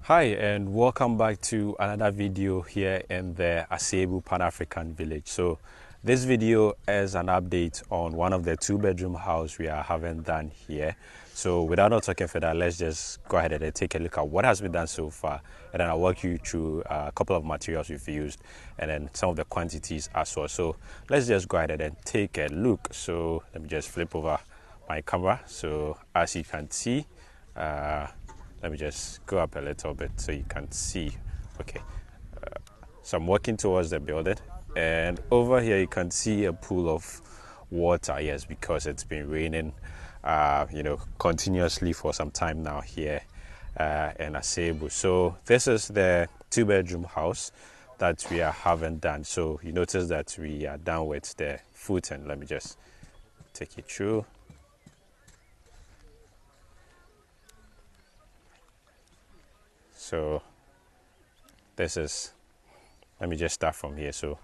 Hi and welcome back to another video here in the Asebu Pan African Village. So this video is an update on one of the two-bedroom house we are having done here. So without not talking further, let's just go ahead and take a look at what has been done so far, and then I'll walk you through a couple of materials we've used and then some of the quantities as well. So let's just go ahead and take a look. So let me just flip over my camera. So as you can see, let me just go up a little bit so you can see. Okay, so I'm walking towards the building, and over here you can see a pool of water. Yes, because it's been raining continuously for some time now here in Asebu. So this is the two-bedroom house that we are having done. So you notice that we are done with the footing. Let me just take you through. So this is, let me just start from here. So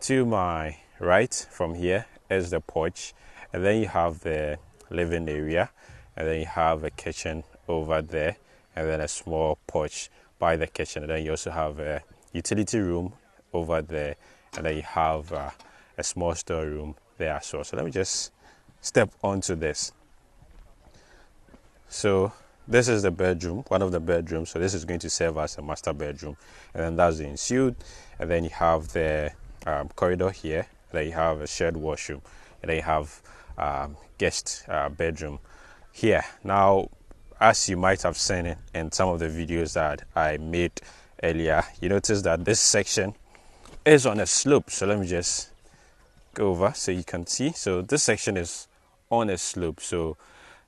to my right from here is the porch, and then you have the living area, and then you have a kitchen over there, and then a small porch by the kitchen, and then you also have a utility room over there, and then you have a small storeroom there as well. So let me just step onto this. So this is the bedroom, one of the bedrooms. So this is going to serve as a master bedroom, and then that's the ensuite. And then you have the corridor here. Then you have a shared washroom, and then you have guest bedroom here. Now, as you might have seen in some of the videos that I made earlier, you notice that this section is on a slope. So let me just go over so you can see. So this section is on a slope. So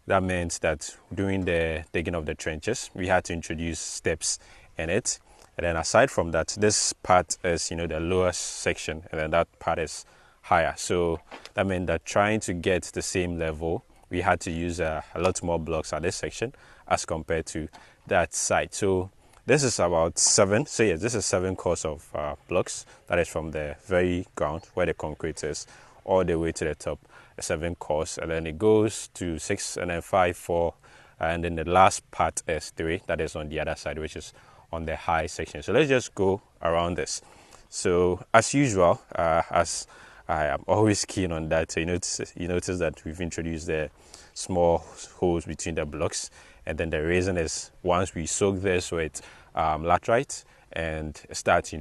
that meant that during the digging of the trenches, we had to introduce steps in it. And then aside from that, this part is, the lowest section, and then that part is higher. So that meant that trying to get the same level, we had to use a lot more blocks at this section as compared to that side. So this is about 7. So yes, this is 7 course of blocks. That is from the very ground where the concrete is all the way to the top. 7 course, and then it goes to 6, and then 5, 4, and then the last part is 3. That is on the other side, which is on the high section. So let's just go around this. So as usual, as I am always keen on that, so you notice that we've introduced the small holes between the blocks, and then the reason is once we soak this with laterite and start,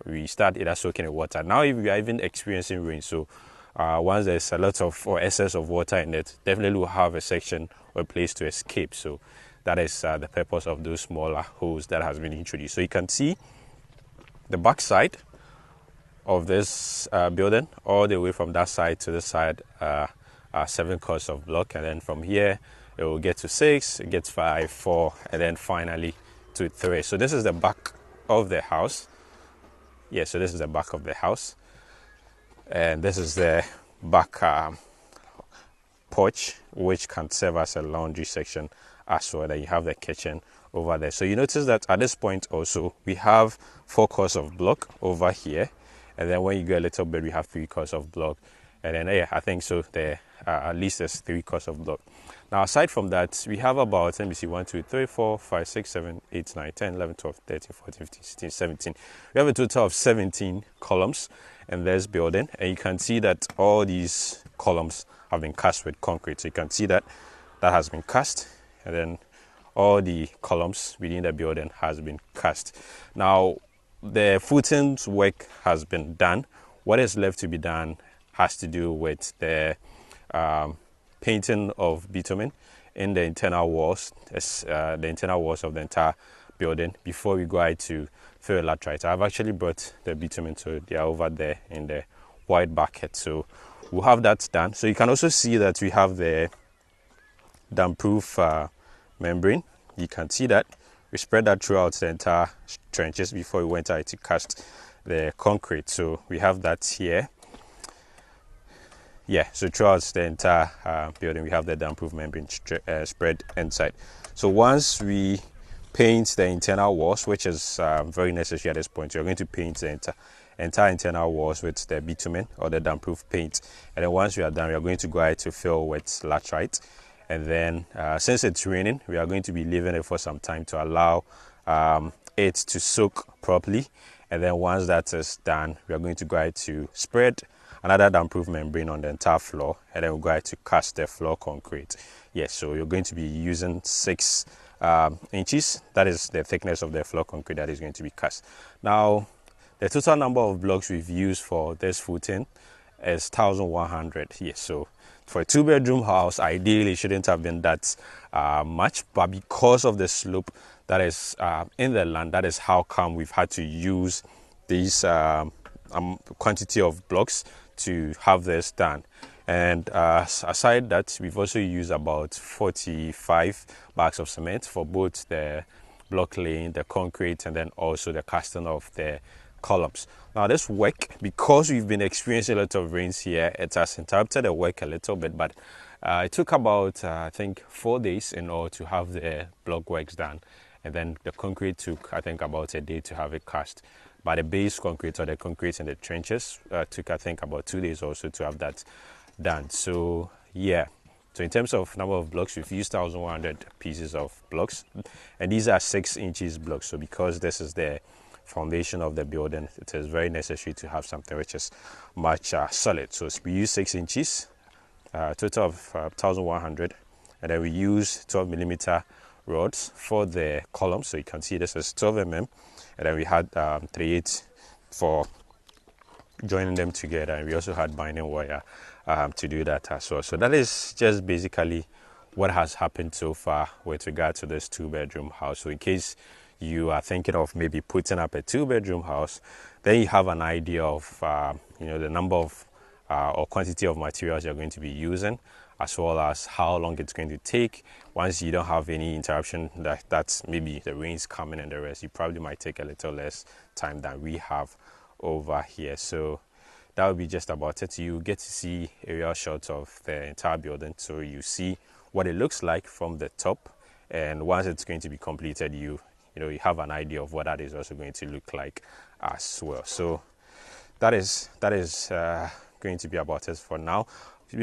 we start either soaking in water. Now if we are even experiencing rain, so once there's a lot of or excess of water in it, definitely will have a section or a place to escape. So that is the purpose of those smaller holes that has been introduced. So you can see the back side of this building, all the way from that side to this side, are 7 course of block, and then from here it will get to 6, it gets 5, 4, and then finally to 3. So this is the back of the house. Yeah, so this is the back of the house. And this is the back porch, which can serve as a laundry section as well. Then you have the kitchen over there. So you notice that at this point also we have 4 course of block over here, and then when you go a little bit we have 3 course of block, and then I think so there at least there's 3 course of block. Now aside from that, we have about, let me see, 1, 2, 3, 4, 5, 6, 7, 8, 9, 10, 11, 12, 13, 14, 15, 16, 17. We have a total of 17 columns in this building, and you can see that all these columns have been cast with concrete. So you can see that has been cast, and then all the columns within the building has been cast. Now the footings work has been done. What is left to be done has to do with the painting of bitumen in the internal walls, the internal walls of the entire building, before we go ahead to fill laterite. I've actually brought the bitumen, so they are over there in the white bucket. So we'll have that done. So you can also see that we have the damp-proof membrane. You can see that we spread that throughout the entire trenches before we went out to cast the concrete. So we have that here. Yeah, so throughout the entire building we have the damp-proof membrane spread inside. So once we paint the internal walls, which is very necessary at this point, you're going to paint the entire internal walls with the bitumen or the damp-proof paint, and then once we are done, we are going to go ahead to fill with laterite. And then since it's raining, we are going to be leaving it for some time to allow it to soak properly. And then once that is done, we are going to go ahead to spread another damp-proof membrane on the entire floor, and then we'll go ahead to cast the floor concrete. Yes, so you're going to be using 6 inches. That is the thickness of the floor concrete that is going to be cast. Now, the total number of blocks we've used for this footing is 1,100. Yes, so for a 2-bedroom house, ideally it shouldn't have been that much, but because of the slope that is in the land, that is how come we've had to use these quantity of blocks to have this done. And aside that, we've also used about 45 bags of cement for both the block laying, the concrete, and then also the casting of the columns. Now this work, because we've been experiencing a lot of rains here, it has interrupted the work a little bit, but it took about I think 4 days in order to have the block works done, and then the concrete took I think about a day to have it cast. But the base concrete, or the concrete in the trenches, took I think about 2 days also to have that done. So yeah, so in terms of number of blocks, we've used 1,100 pieces of blocks, and these are 6 inches blocks. So because this is the foundation of the building, it is very necessary to have something which is much solid. So we use 6 inches, total of 1,100, and then we use 12mm rods for the columns. So you can see this is 12 mm, and then we had 3/8 for joining them together, and we also had binding wire to do that as well. So that is just basically what has happened so far with regard to this 2-bedroom house. So in case you are thinking of maybe putting up a 2-bedroom house, then you have an idea of the number of or quantity of materials you're going to be using, as well as how long it's going to take. Once you don't have any interruption, that's maybe the rain's coming and the rest, you probably might take a little less time than we have over here. So that will be just about it. You get to see aerial shots of the entire building, so you see what it looks like from the top, and once it's going to be completed, you have an idea of what that is also going to look like as well. So that is going to be about it for now.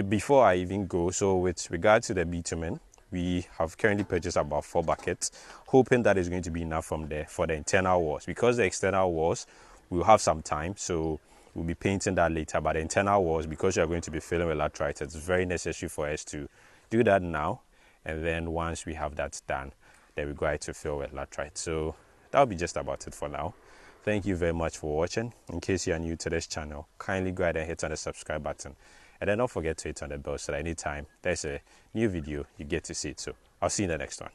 Before I even go, so with regard to the bitumen, we have currently purchased about 4 buckets, hoping that is going to be enough for the internal walls. Because the external walls will have some time, so we'll be painting that later. But the internal walls, because you're going to be filling with laterite, it's very necessary for us to do that now, and then once we have that done, then we go ahead to fill with laterite. So that'll be just about it for now. Thank you very much for watching. In case you are new to this channel, kindly go ahead and hit on the subscribe button, and then don't forget to hit on the bell so that anytime there's a new video, you get to see it. So I'll see you in the next one.